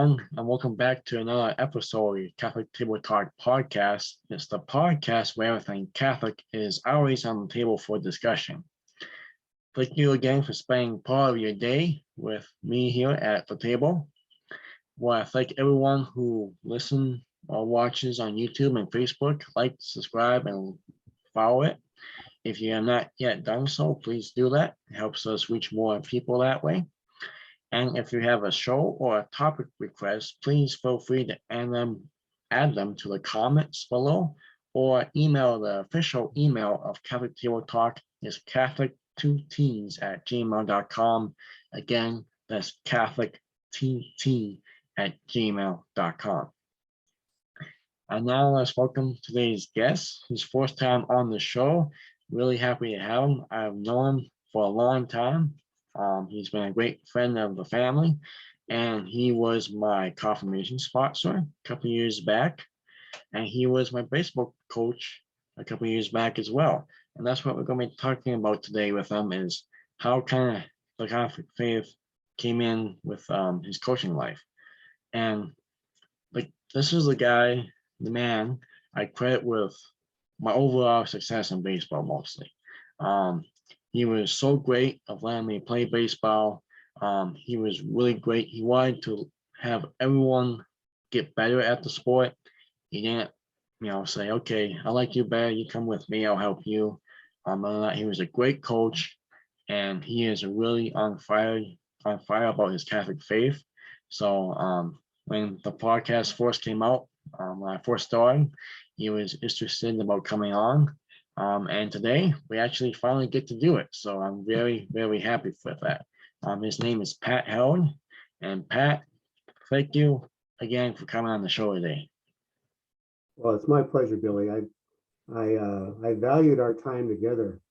everyone, and welcome back to another episode of Catholic Table Talk podcast. It's the podcast where everything Catholic is always on the table for discussion. Thank you again for spending part of your day with me here at the table. I want to thank everyone who listens or watches on YouTube and Facebook. Like, subscribe, and follow it. If you have not yet done so, please do that. It helps us reach more people that way. And if you have a show or a topic request, please feel free to add them to the comments below, or email the official email of Catholic Table Talk is catholic2teens@gmail.com. Again, that's catholic2teen@gmail.com. And now let's welcome today's guest, his first time on the show. Really happy to have him. I've known him for a long time. He's been a great friend of the family, and he was my confirmation sponsor a couple years back, and he was my baseball coach a couple years back as well. And that's what we're going to be talking about today with him, is how kind of the Catholic faith came in with his coaching life. And like, this is the guy, the man I credit with my overall success in baseball mostly. He was so great of letting me play baseball. He was really great. He wanted to have everyone get better at the sport. He didn't, say, okay, I like you better. You come with me, I'll help you. He was a great coach, and he is really on fire about his Catholic faith. So when the podcast first came out, when I first started, he was interested about coming on. And today we actually finally get to do it. So I'm very, very happy with that. His name is Pat Carolyn. And Pat, thank you again for coming on the show today. Well, it's my pleasure, Billy. I valued our time together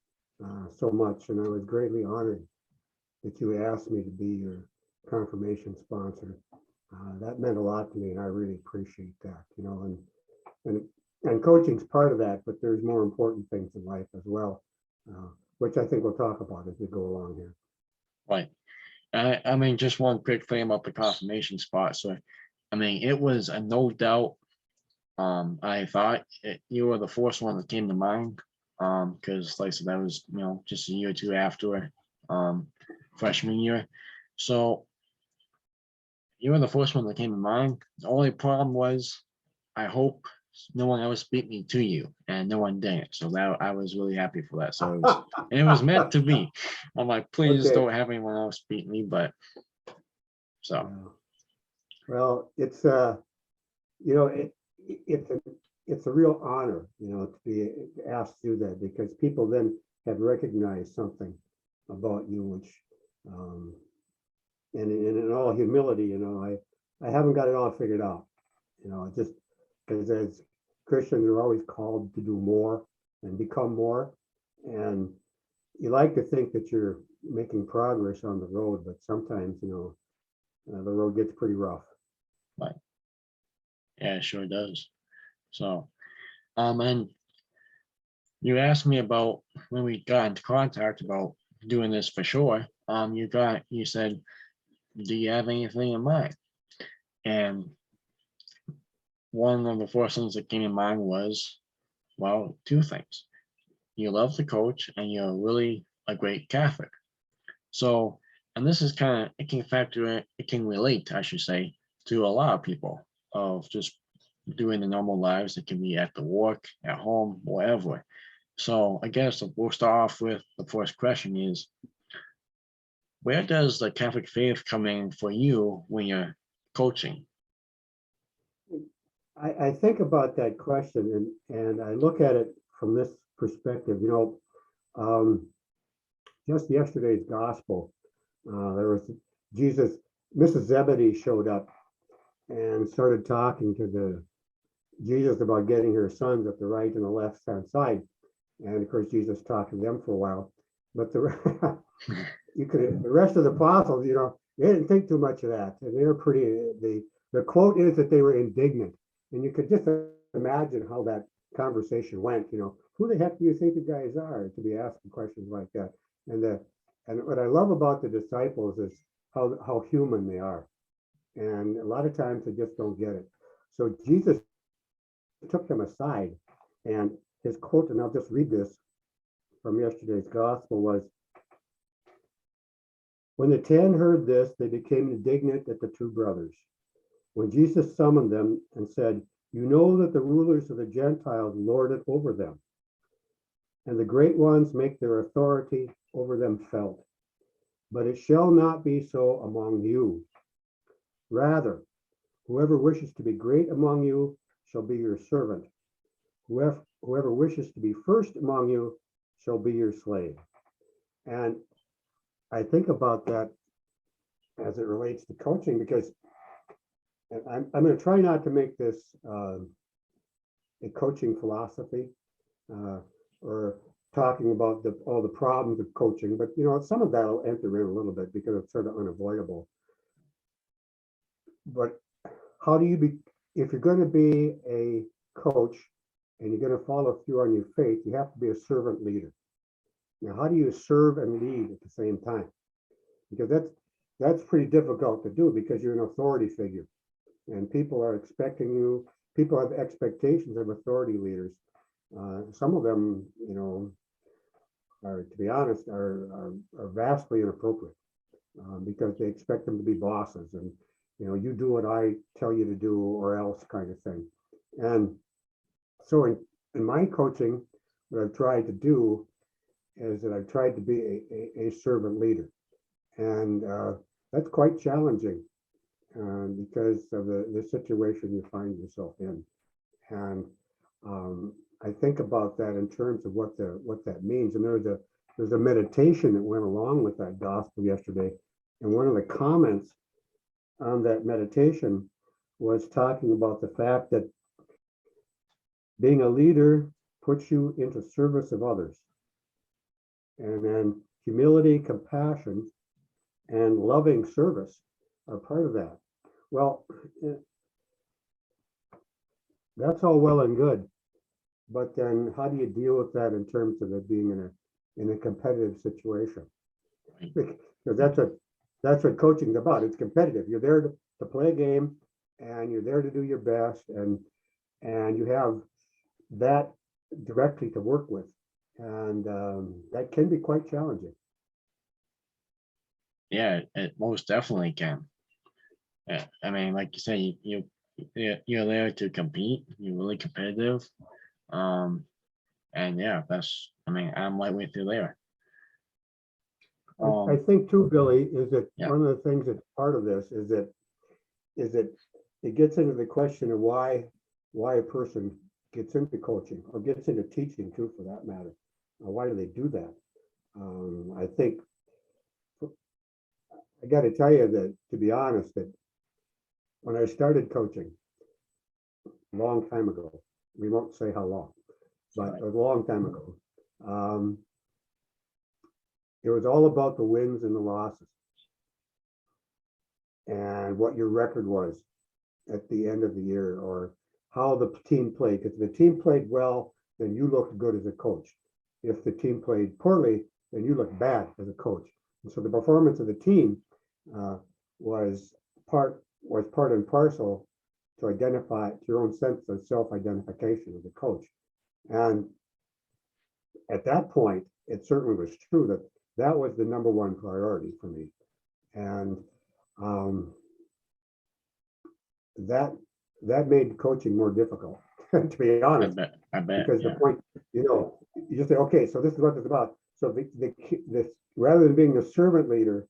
so much, and I was greatly honored that you asked me to be your confirmation sponsor. That meant a lot to me, and I really appreciate that. And coaching's part of that, but there's more important things in life as well, which I think we'll talk about as we go along here. Right. Just one quick thing about the confirmation spot. So, it was a no doubt. I thought you were the first one that came to mind, because like I said, that was, just a year or two after freshman year. So you were the first one that came to mind. The only problem was, I hope no one else beat me to you, and no one did. So that I was really happy for that. So it was meant to be. I'm like, please don't have anyone else beat me. But so, well, it's it's a real honor, to be asked to do that, because people then have recognized something about you, which, and in all humility, I haven't got it all figured out, just because as Christians are always called to do more and become more, and you like to think that you're making progress on the road, but sometimes, the road gets pretty rough. right. Yeah, it sure does. So, and you asked me about when we got into contact about doing this for sure. You said, do you have anything in mind? And one of the first things that came in mind was, well, two things. You love the coach, and you're really a great Catholic. So, and this is kind of, it can relate, I should say, to a lot of people of just doing the normal lives. It can be at the work, at home, wherever. So I guess we'll start off with the first question is, where does the Catholic faith come in for you when you're coaching? I think about that question, and I look at it from this perspective. Just yesterday's gospel, there was Jesus, Mrs. Zebedee showed up and started talking to Jesus about getting her sons at the right and the left hand side. And of course, Jesus talked to them for a while. But the rest of the apostles, they didn't think too much of that. And they were the quote is that they were indignant. And you could just imagine how that conversation went. Who the heck do you think the guys are to be asking questions like that? And what I love about the disciples is how human they are. And a lot of times they just don't get it. So Jesus took them aside, and his quote, and I'll just read this from yesterday's gospel, was, "When the 10 heard this, they became indignant at the two brothers. When Jesus summoned them and said, 'You know that the rulers of the Gentiles lord it over them, and the great ones make their authority over them felt. But it shall not be so among you. Rather, whoever wishes to be great among you shall be your servant. Whoever wishes to be first among you shall be your slave.'" And I think about that as it relates to coaching, because I'm going to try not to make this a coaching philosophy, or talking about all the problems of coaching, but some of that will enter in a little bit because it's sort of unavoidable. But how do you be, if you're going to be a coach and you're going to follow through on your faith, you have to be a servant leader. Now, how do you serve and lead at the same time? Because that's pretty difficult to do, because you're an authority figure and people are expecting you, people have expectations of authority leaders. Some of them, are, to be honest, are vastly inappropriate, because they expect them to be bosses, and you do what I tell you to do or else, kind of thing. And so in my coaching, what I've tried to do is that I've tried to be a servant leader, and that's quite challenging, because of the situation you find yourself in. And I think about that in terms of what that means. And there's a meditation that went along with that gospel yesterday, and one of the comments on that meditation was talking about the fact that being a leader puts you into service of others, and then humility, compassion, and loving service are part of that. Well, that's all well and good, but then how do you deal with that in terms of it being in a competitive situation? Because that's what coaching is about. It's competitive. You're there to play a game, and you're there to do your best, and you have that directly to work with, and that can be quite challenging. Yeah, it most definitely can. Yeah, I mean, like you say, you're there to compete. You're really competitive. And yeah, I mean, I'm right with you there. I think too, Billy, is that Yeah. one of the things that's part of this is that it gets into the question of why a person gets into coaching or gets into teaching too, for that matter. Why do they do that? I think I got to tell you that, to be honest, that when I started coaching a long time ago, we won't say how long, but Right. a long time ago, it was all about the wins and the losses and what your record was at the end of the year, or how the team played. Because if the team played well, then you looked good as a coach. If the team played poorly, then you looked bad as a coach. And so the performance of the team was part and parcel to identify your own sense of self-identification as a coach. And at that point, it certainly was true that that was the number one priority for me. And that made coaching more difficult, to be I honest, bet. because Yeah. the point, you just say, okay, so this is what it's about. So this, rather than being the servant leader,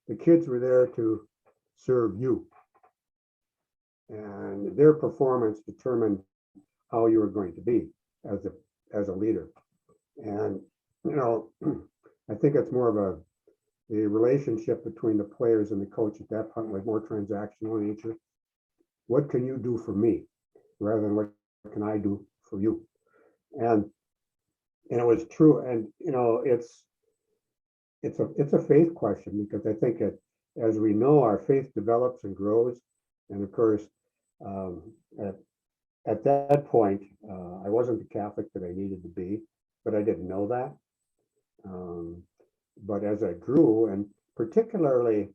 the kids were there to serve you, and their performance determined how you were going to be as a leader. And I think it's more of the relationship between the players and the coach at that point was more transactional in nature. What can you do for me, rather than what can I do for you? And it was true. And it's a faith question, because I think as we know, our faith develops and grows. And of course, at that point, I wasn't the Catholic that I needed to be, but I didn't know that. But as I grew, and particularly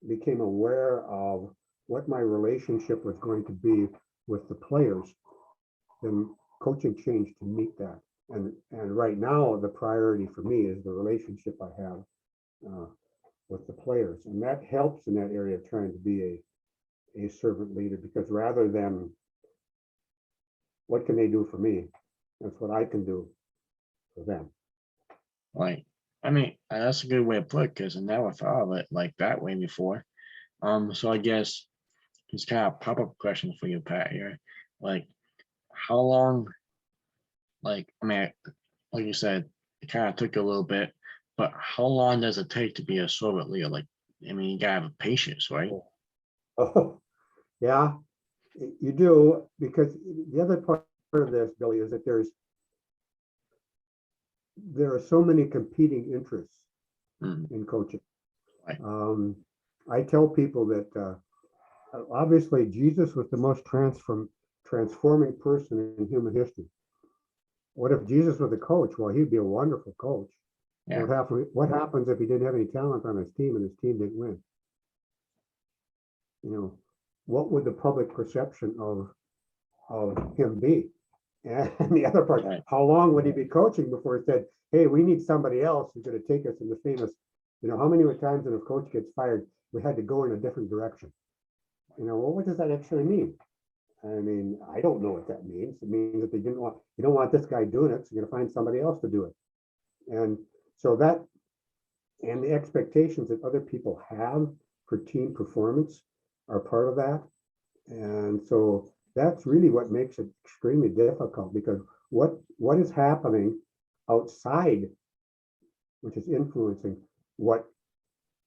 became aware of what my relationship was going to be with the players, then coaching changed to meet that. And right now, the priority for me is the relationship I have with the players. And that helps in that area of trying to be a servant leader, because rather than what can they do for me, that's what I can do for them. Like, I mean, that's a good way to put it, because I never thought of it like that way before. So I guess it's kind of a pop-up question for you, Pat, here. Like, how long, like, I mean, like you said, it kind of took a little bit, but how long does it take to be a servant leader? Like, I mean, you gotta have patience, right? Oh, yeah, you do, because the other part of this, Billy, is that there are so many competing interests Mm, in coaching. right. I tell people that obviously Jesus was the most transforming person in human history. What if Jesus was a coach? Well, he'd be a wonderful coach. Yeah, What happens if he didn't have any talent on his team and his team didn't win? You know, what would the public perception of him be? And the other part, right. how long would he be coaching before he said, hey, we need somebody else who's going to take us in the famous, how many times when a coach gets fired, we had to go in a different direction? Well, what does that actually mean? I mean, I don't know what that means. It means that you don't want this guy doing it, so you're going to find somebody else to do it. And so that, and the expectations that other people have for team performance are part of that. And so that's really what makes it extremely difficult, because what is happening outside, which is influencing what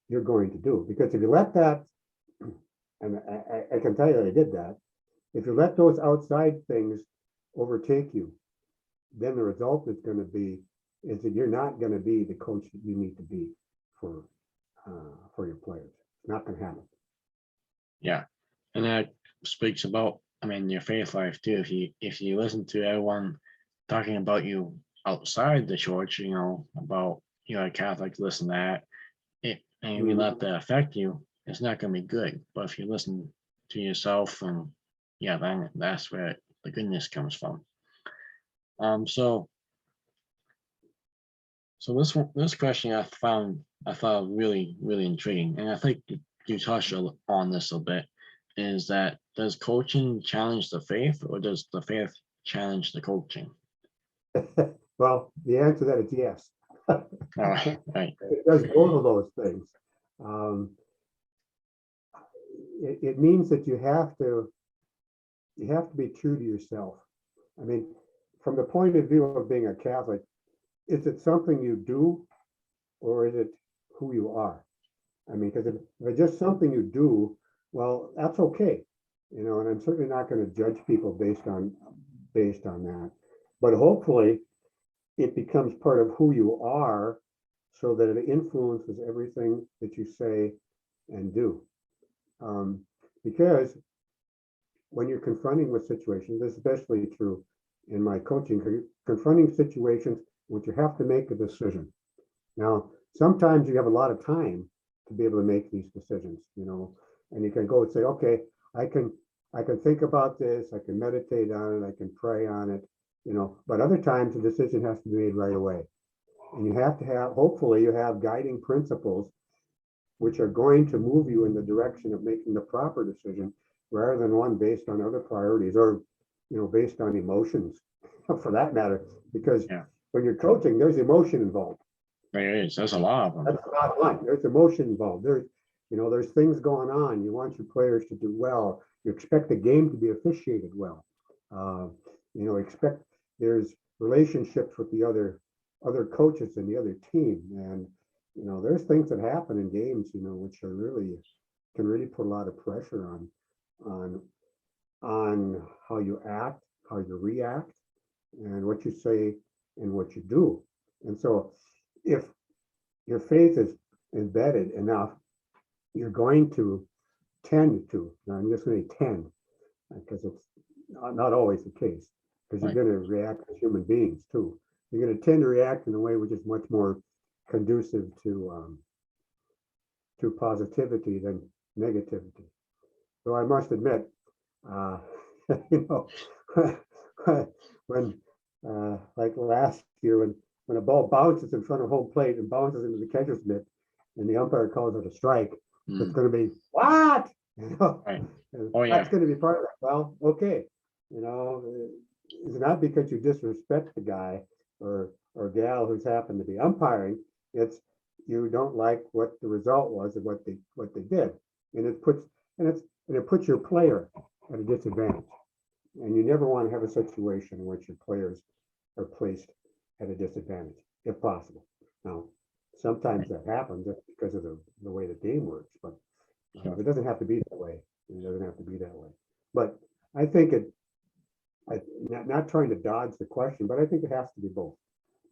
you're going to do. Because if you let that, and I can tell you that I did that, if you let those outside things overtake you, then the result is going to be is that you're not going to be the coach that you need to be for your players. It's not going to happen. Yeah. And that speaks about, I mean, your faith life too. If you listen to everyone talking about you outside the church, about you're a Catholic, this and that, and if you let that affect you, it's not gonna be good. But if you listen to yourself, and yeah, then that's where the goodness comes from. So this question I thought really really intriguing, and I think you touched on this a bit. Is that, does coaching challenge the faith, or does the faith challenge the coaching? Well, the answer to that is yes. All right, right, It does both of those things. Um, it means that you have to be true to yourself. I mean, from the point of view of being a Catholic, is it something you do, or is it who you are? I mean, because if it's just something you do, well, that's okay, and I'm certainly not going to judge people based on that. But hopefully, it becomes part of who you are, so that it influences everything that you say and do. Because when you're confronting with situations, especially true in my coaching, confronting situations which you have to make a decision. Now, sometimes you have a lot of time to be able to make these decisions, and you can go and say, okay, I can think about this, I can meditate on it, I can pray on it, but other times the decision has to be made right away. And you have to hopefully you have guiding principles which are going to move you in the direction of making the proper decision, rather than one based on other priorities, or based on emotions for that matter. Because yeah, when you're coaching, there's emotion involved. there is. There's a lot of them. That's the bottom line. There's emotion involved. There's things going on. You want your players to do well. You expect the game to be officiated well. Expect there's relationships with the other coaches and the other team, and there's things that happen in games, which are can really put a lot of pressure on how you act, how you react, and what you say and what you do. And so, if your faith is embedded enough, you're going to tend to, now I'm just going to tend, because it's not always the case, because you're Right. going to react as human beings too. You're going to tend to react in a way which is much more conducive to positivity than negativity. So I must admit, uh, you know, when like last year, when a ball bounces in front of home plate and bounces into the catcher's mitt, and the umpire calls it a strike, it's Mm, going to be what? You know, right. and Oh, that's yeah. going to be part of that. Well, okay, you know, it's not because you disrespect the guy or gal who's happened to be umpiring. It's you don't like what the result was of what they did, and it puts your player at a disadvantage. And you never want to have a situation in which your players are placed at a disadvantage, if possible. Now, sometimes that happens because of the way the game works, but Sure. it doesn't have to be that way. It doesn't have to be that way. But I think not trying to dodge the question, but I think it has to be both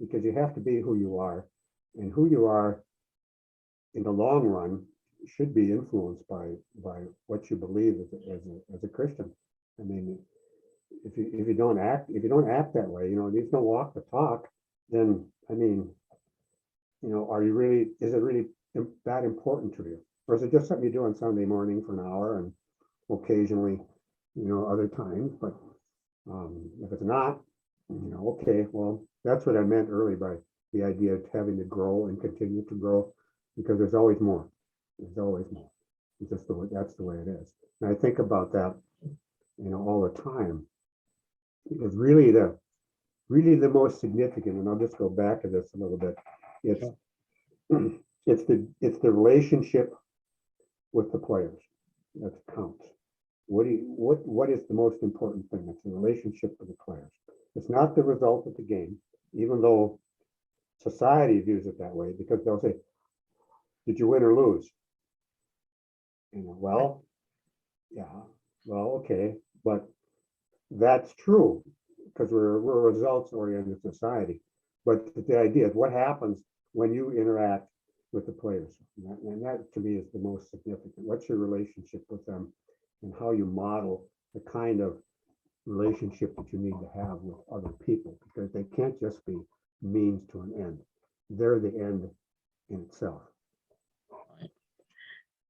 because you have to be who you are, and who you are in the long run should be influenced by what you believe as a Christian. I mean, if you don't act that way, you know, and you don't walk the talk, then I mean, you know, is it really that important to you? Or is it just something you do on Sunday morning for an hour and occasionally, you know, other times? But if it's not, you know, okay, well, that's what I meant early by the idea of having to grow and continue to grow because there's always more. There's always more. It's just that's the way it is. And I think about that, you know, all the time. Because really the most significant, and I'll just go back to this a little bit. It's Sure. it's the relationship with the players that counts. What is the most important thing? It's the relationship with the players. It's not the result of the game, even though society views it that way, because they'll say, "Did you win or lose?" You know, Right. well, yeah, well, okay, but that's true because we're a results oriented society. But the idea is what happens when you interact with the players. And that to me is the most significant. What's your relationship with them and how you model the kind of relationship that you need to have with other people because they can't just be means to an end. They're the end in itself.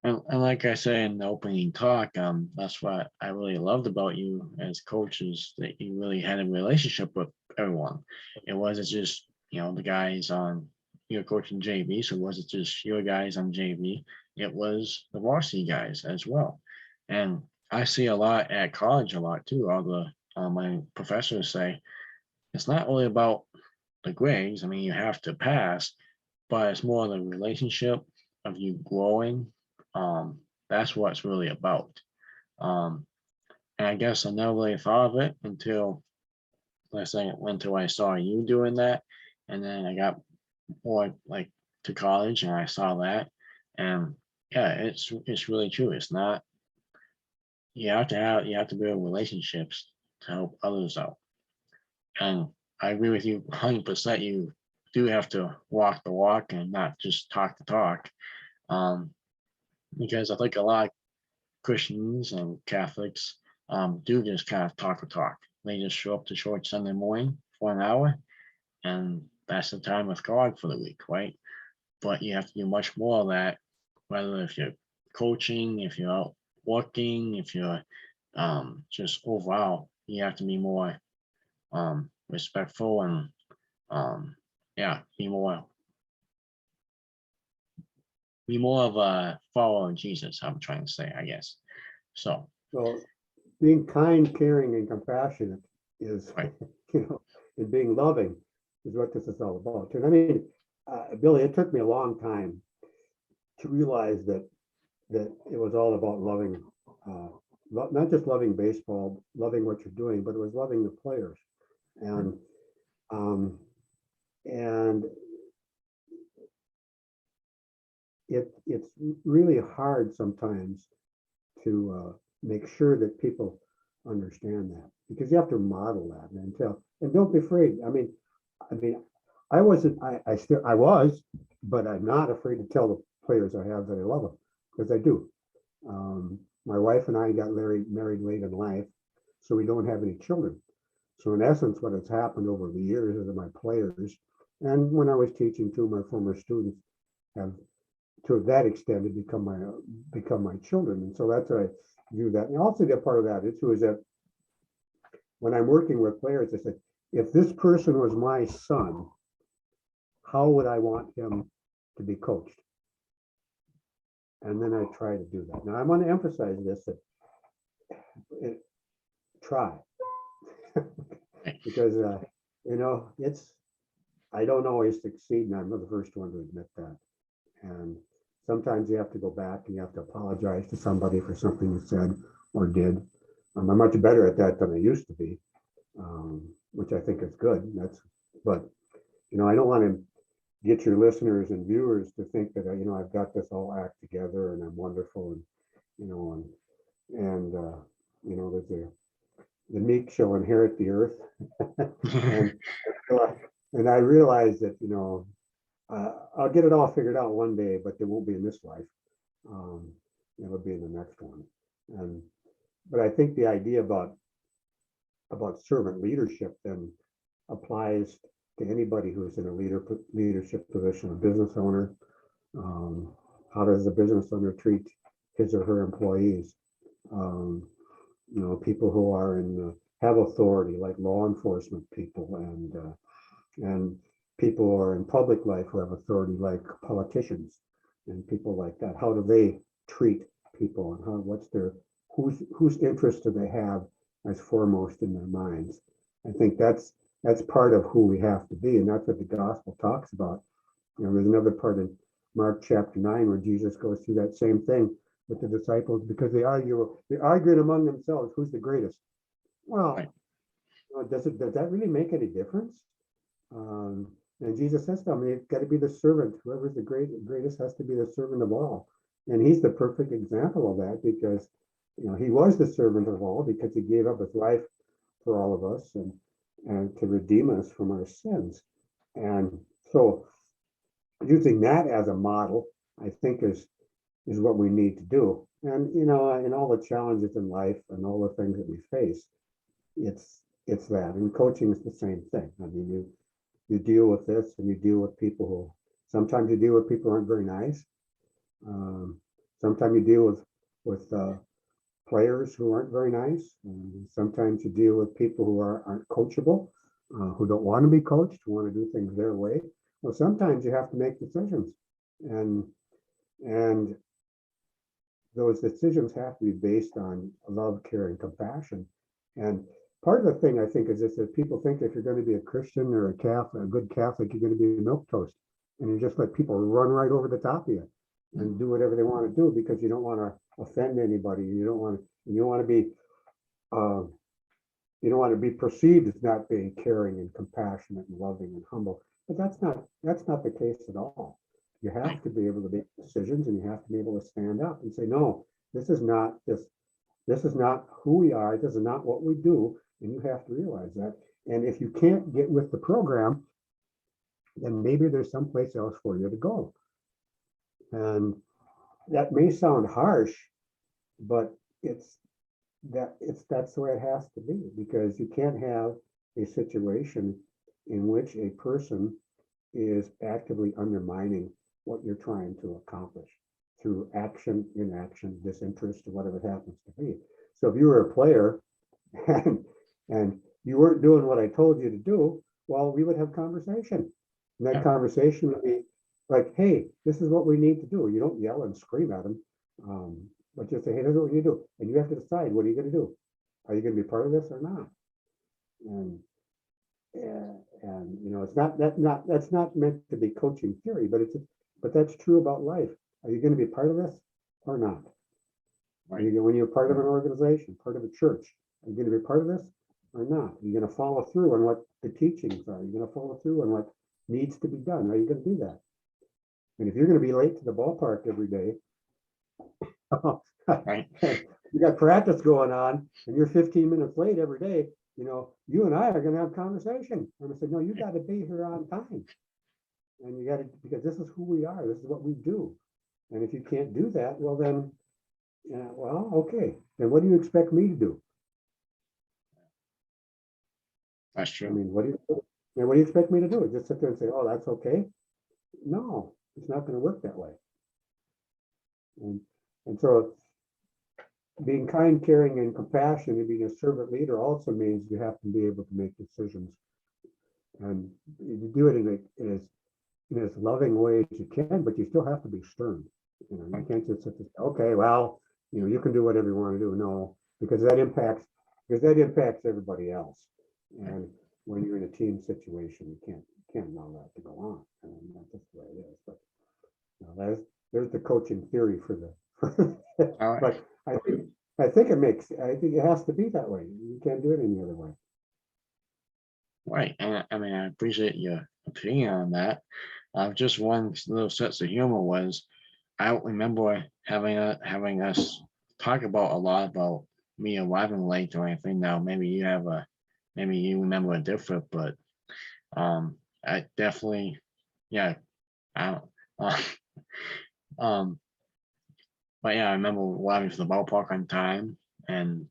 And like I say in the opening talk, that's what I really loved about you as coaches, that you really had a relationship with everyone. It wasn't just, you know, the guys on you're coaching JV, so it wasn't just your guys on JV, it was the varsity guys as well. And I see a lot at college a lot too. All the my professors say it's not really about the grades. I mean, you have to pass, but it's more the relationship of you growing. That's what it's really about. Um, and I guess I never really thought of it until, let's say, until I saw you doing that, and then I got more like to college and I saw that, and yeah, it's really true. It's not you have to build relationships to help others out. And I agree with you 100%. You do have to walk the walk and not just talk the talk. Um, because I think a lot of Christians and Catholics do just kind of talk the talk. They just show up to church Sunday morning for an hour, and that's the time with God for the week, right? But you have to do much more of that, whether if you're coaching, if you're out working, if you're just overall, you have to be more respectful and um, yeah, be more of a follower of Jesus. I'm trying to say, I guess. So, Well, being kind, caring, and compassionate is, right, you know, and being loving is what this is all about. And I mean, Billy, it took me a long time to realize that it was all about loving, uh, not just loving baseball, loving what you're doing, but it was loving the players. right, And um, and it's really hard sometimes to make sure that people understand that because you have to model that and tell and don't be afraid. I mean, I wasn't. I still I was, but I'm not afraid to tell the players I have that I love them because I do. My wife and I got married late in life, so we don't have any children. So in essence, what has happened over the years is that my players, and when I was teaching too, my former students have to that extent have become my children. And so that's why do that. And also the part of that is that when I'm working with players, I say, if this person was my son, how would I want him to be coached? And then I try to do that. Now I want to emphasize this, that try, because I don't always succeed, and I'm the first one to admit that. And sometimes you have to go back and you have to apologize to somebody for something you said or did. I'm much better at that than I used to be, which I think is good. But I don't want to get your listeners and viewers to think that I've got this all act together and I'm wonderful, and there's the meek shall inherit the earth, and and I realize that I'll get it all figured out one day, but it won't be in this life. It'll be in the next one. But I think the idea about servant leadership then applies to anybody who's in a leadership position, a business owner. How does the business owner treat his or her employees? People who are have authority, like law enforcement people, and people who are in public life who have authority, like politicians and people like that. How do they treat people, and whose interest do they have as foremost in their minds? I think that's part of who we have to be, and that's what the gospel talks about. There's another part in Mark chapter 9 where Jesus goes through that same thing with the disciples, because they're arguing among themselves, who's the greatest? Well, Right. does that really make any difference? And Jesus says to them, it's got to be the servant. Whoever's the greatest has to be the servant of all. And he's the perfect example of that, because he was the servant of all, because he gave up his life for all of us and to redeem us from our sins. And so using that as a model, I think is what we need to do. And in all the challenges in life and all the things that we face, it's that. And coaching is the same thing. I mean, you deal with this, and you deal with people who sometimes you deal with people who aren't very nice. Sometimes you deal with players who aren't very nice. Sometimes you deal with people who aren't coachable, who don't want to be coached, who want to do things their way. Well, sometimes you have to make decisions, and those decisions have to be based on love, care, and compassion. And part of the thing, I think, is this, that people think if you're going to be a Christian or a Catholic, a good Catholic, you're going to be milk toast, and you just let people run right over the top of you and do whatever they want to do, because you don't want to offend anybody. You don't want to be perceived as not being caring and compassionate and loving and humble. But that's not the case at all. You have to be able to make decisions, and you have to be able to stand up and say, no, this is not who we are. This is not what we do. And you have to realize that. And if you can't get with the program, then maybe there's someplace else for you to go. And that may sound harsh, but that's the way it has to be, because you can't have a situation in which a person is actively undermining what you're trying to accomplish through action, inaction, disinterest, or whatever it happens to be. So if you were a player and you weren't doing what I told you to do, well, we would have conversation. And that conversation would be like, hey, this is what we need to do. You don't yell and scream at them, but just say, hey, this is what you do. And you have to decide, what are you going to do? Are you going to be part of this or not? And it's that's not meant to be coaching theory, but that's true about life. Are you going to be part of this or not? Right. When you're part of an organization, part of a church, are you going to be part of this or not? Are you going to follow through on what the teachings are? Are you going to follow through on what needs to be done? Are you going to do that? And if you're going to be late to the ballpark every day, Right. you got practice going on, and you're 15 minutes late every day, you and I are going to have a conversation. And I said, no, you got to be here on time. And you got to, because this is who we are. This is what we do. And if you can't do that, well, then, okay. Then what do you expect me to do? That's true. I mean, what do you expect me to do? Just sit there and say, oh, that's okay? No, it's not going to work that way. And so being kind, caring, and compassionate, and being a servant leader also means you have to be able to make decisions, and you do it in as loving way as you can, but you still have to be stern. You can't just say, okay, well, you can do whatever you want to do. No, because that impacts everybody else. And when you're in a team situation, you can't allow that to go on. And that's just the way it is. But there's the coaching theory for the. All right. But I think it has to be that way. You can't do it any other way. Right, and I mean, I appreciate your opinion on that. Just one little sense of humor was, I don't remember having us talk about a lot about me arriving late or anything. Now, maybe you remember it different, but I definitely, yeah, I don't, uh, um, but yeah, I remember arriving to the ballpark on time, and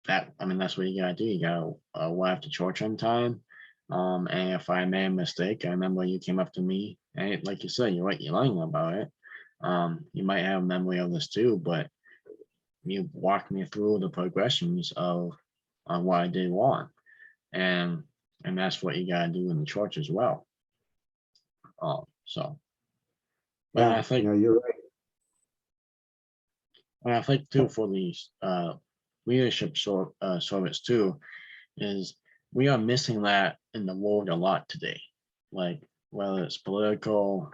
I mean, that's what you gotta do. You gotta arrive to church on time. And if I made a mistake, I remember you came up to me, and like you said, you're lying about it. You might have a memory of this too, but you walked me through the progressions of what I did wrong, and that's what you gotta do in the church as well. So, but Yeah, you're right. I think too for these leadership service too is we are missing that in the world a lot today. Like whether it's political,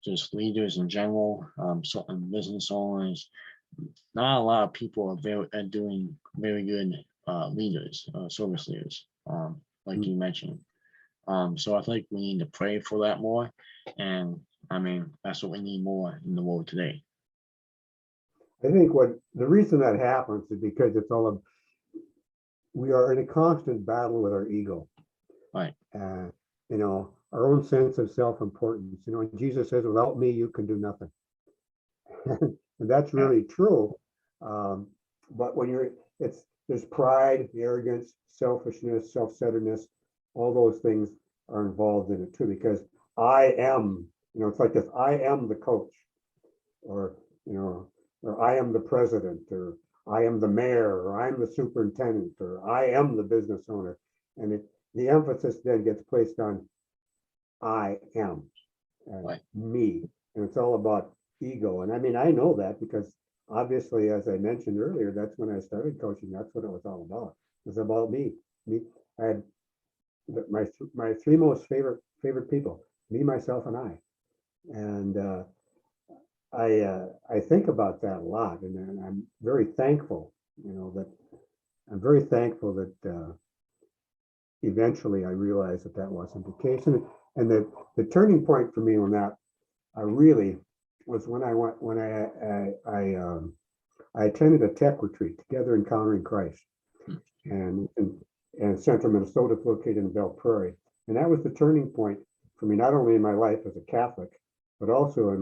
just leaders in general, certain business owners, not a lot of people are doing very good leaders, service leaders, like you mentioned. So I think we need to pray for that more, and I mean that's what we need more in the world today. I think what the reason that happens is because we are in a constant battle with our ego. Right. Our own sense of self-importance. Jesus says, without me, you can do nothing. And that's really true. But when there's pride, arrogance, selfishness, self-centeredness, all those things are involved in it too, because I am, it's like this, I am the coach, or I am the president, or I am the mayor, or I'm the superintendent, or I am the business owner. And the emphasis then gets placed on I am, and Right. me. And it's all about ego. And I mean, I know that because obviously, as I mentioned earlier, that's when I started coaching. That's what it was all about. It was about me. I had my three most favorite people, me, myself, and I. And I think about that a lot, and I'm very thankful. That eventually I realized that wasn't the case, and the turning point for me on that, I really was when I attended a tech retreat, Together Encountering Christ, and Central Minnesota, located in Belle Prairie, and that was the turning point for me, not only in my life as a Catholic, but also in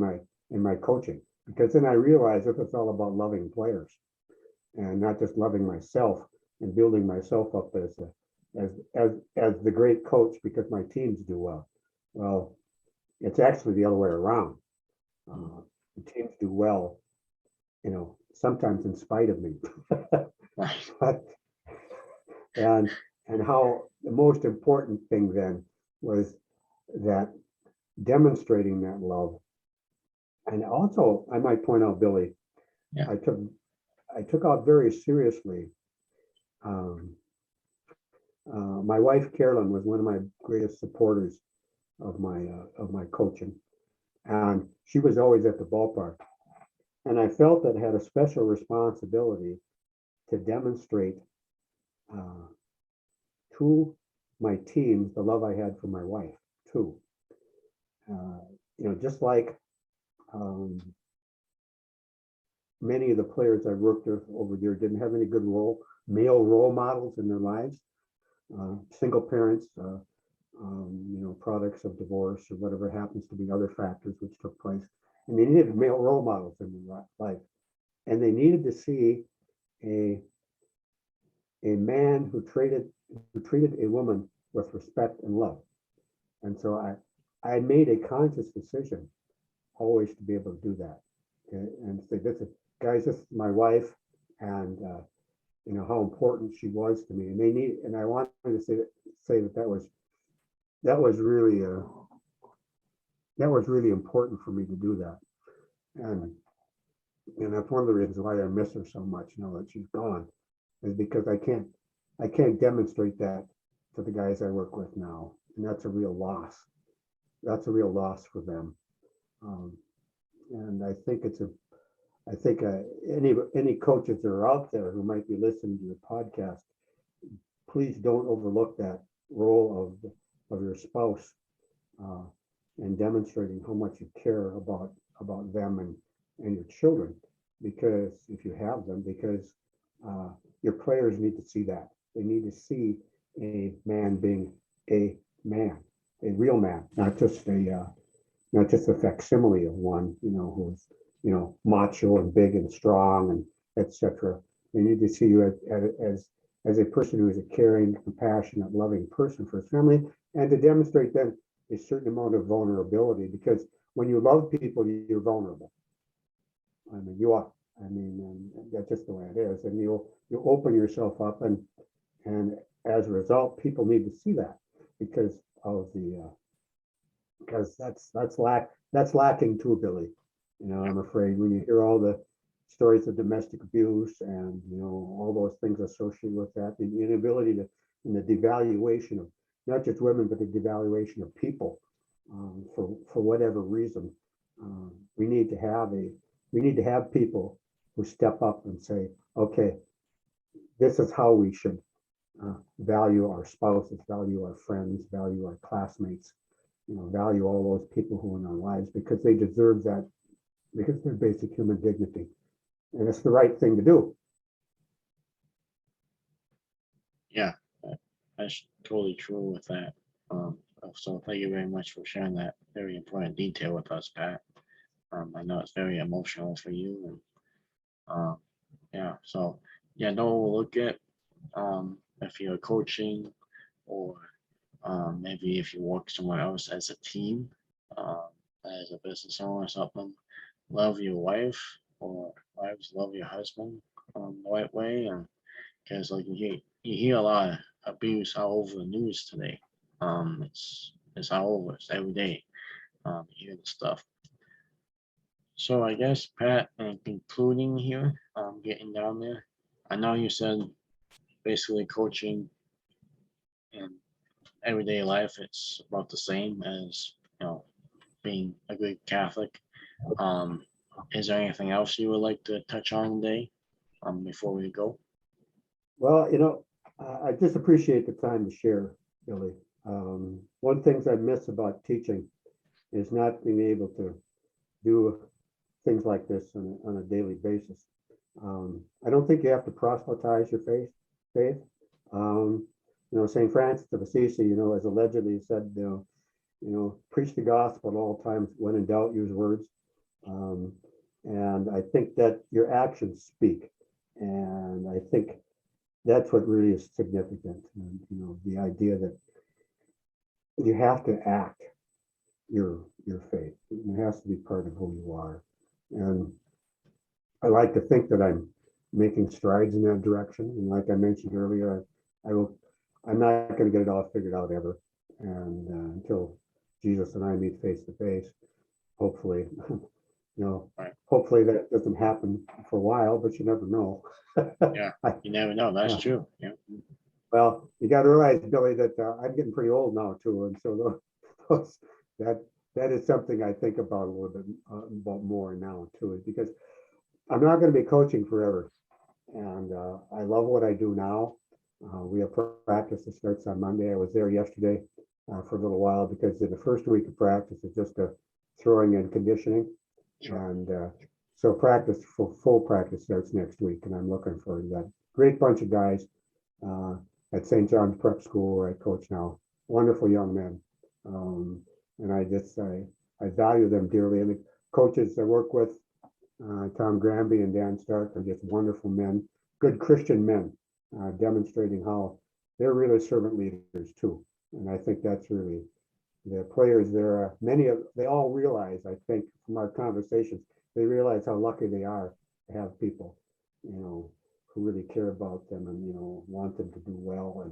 my coaching, because then I realized that it's all about loving players, and not just loving myself and building myself up as the great coach because my teams do well. Well, it's actually the other way around. The teams do well, sometimes in spite of me. But, and how the most important thing then was that demonstrating that love. And also, I might point out, Billy, Yeah. I took out very seriously. My wife Carolyn was one of my greatest supporters of my coaching, and she was always at the ballpark. And I felt that I had a special responsibility to demonstrate to my teams the love I had for my wife too. Just like many of the players I worked with over there didn't have any good male role models in their lives. Single parents, products of divorce or whatever happens to be other factors which took place. And they needed male role models in their life. And they needed to see a man who treated a woman with respect and love. And so I made a conscious decision always to be able to do that. And say, guys, this is my wife, and you know how important she was to me, and they need, and I wanted to say that that was really that was really important for me to do that, and that's one of the reasons why I miss her so much now that she's gone, is because I can't demonstrate that to the guys I work with now, and that's a real loss. That's a real loss for them, um, and I think I think any coaches that are out there who might be listening to the podcast, please don't overlook that role of your spouse, uh, and demonstrating how much you care about them and your children, because if you have them, because your players need to see that. They need to see a man being a man, a real man, not just a facsimile of one, you know, who's, you know, macho and big and strong and etc. They need to see you as a person who is a caring, compassionate, loving person for his family, and to demonstrate then a certain amount of vulnerability, because when you love people, you're vulnerable. I mean, you are. I mean, and that's just the way it is. And you'll open yourself up, and as a result, people need to see that because of the because that's lacking too, Billy. You know, I'm afraid when you hear all the stories of domestic abuse and you know all those things associated with that, the inability to, and the devaluation of not just women, but the devaluation of people, for whatever reason. We need to have people who step up and say, okay, this is how we should value our spouses, value our friends, value our classmates, you know, value all those people who are in our lives, because they deserve that, because they're basic human dignity. And it's the right thing to do. Yeah, that's totally true with that. So thank you very much for sharing that very important detail with us, Pat. I know it's very emotional for you, and yeah, so yeah, don't overlook it. If you're coaching, or maybe if you work somewhere else as a team, um, as a business owner or something, love your wife, or wives love your husband the right way, and because like you hear a lot of abuse all over the news today. It's all over. It's every day. You hear the stuff. So I guess Pat, in concluding here, getting down there. I know you said basically coaching in everyday life, it's about the same as being a good Catholic. Um, is there anything else you would like to touch on today, before we go? Well, you know, I just appreciate the time to share, Billy. One of the things I miss about teaching is not being able to do things like this on a daily basis. I don't think you have to proselytize your faith. You know, St. Francis of Assisi, you know, as allegedly said, preach the gospel at all times. When in doubt, use words. And I think that your actions speak. And I think that's what really is significant. And, you know, the idea that you have to act your faith. It has to be part of who you are. And I like to think that I'm making strides in that direction. And like I mentioned earlier, I'm not going to get it all figured out ever. And until Jesus and I meet face to face, hopefully, Right. hopefully that doesn't happen for a while, but you never know. Yeah, you never know. That's Yeah. true. Yeah. Well, you got to realize, Billy, that I'm getting pretty old now too, and so those, that is something I think about a little bit about more now too, is because I'm not going to be coaching forever, and I love what I do now. We have practice that starts on Monday. I was there yesterday for a little while because in the first week of practice it's just a throwing and conditioning, Sure. and so full practice starts next week, and I'm looking forward to that. Great bunch of guys. At St. John's Prep School where I coach now. Wonderful young men. And I value them dearly. And the coaches I work with, Tom Granby and Dan Stark, are just wonderful men, good Christian men, demonstrating how they're really servant leaders too. And I think that's really the players there. They all realize, I think, from our conversations, they realize how lucky they are to have people, who really care about them and, want them to do well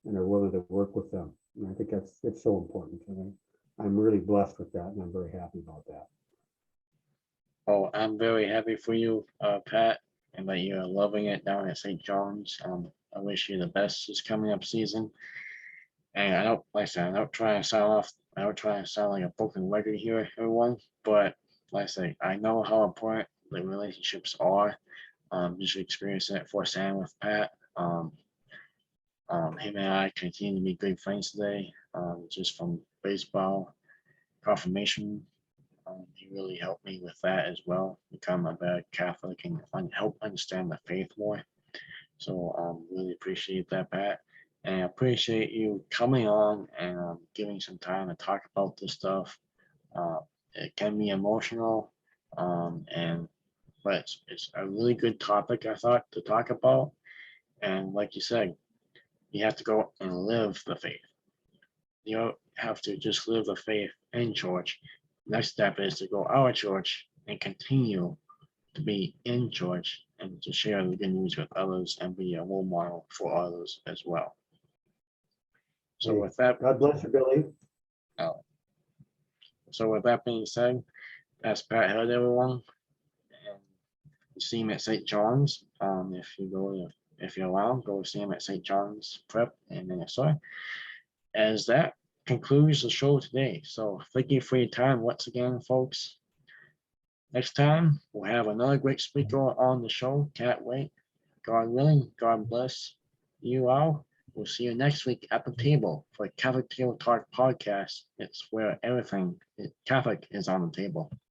and are willing to work with them. And I think it's so important. And I'm really blessed with that, and I'm very happy about that. Oh, I'm very happy for you, Pat, and that you're loving it down at St. John's. I wish you the best this coming up season. And I don't, like I said, I don't try to sound like a broken record here, everyone, but like I say, I know how important the relationships are. Just experiencing it firsthand with Pat. Him and I continue to be good friends today, just from baseball confirmation. He really helped me with that as well, become a better Catholic and help understand the faith more. So really appreciate that, Pat. And I appreciate you coming on and giving some time to talk about this stuff. It can be emotional, and but it's a really good topic I thought to talk about. And like you said, you have to go and live the faith. You don't have to just live the faith in church. Next step is to go out of church and continue to be in church and to share the good news with others and be a role model for others as well. So Hey, with that, God bless you, Billy. so with that being said, that's Pat Heard, everyone. And you see him at St. John's. If you're around, go see him at St. John's Prep in Minnesota. As that concludes the show today. So thank you for your time once again, folks. Next time, we'll have another great speaker on the show. Can't wait. God willing, God bless you all. We'll see you next week at the table for Catholic Table Talk podcast. It's where everything Catholic is on the table.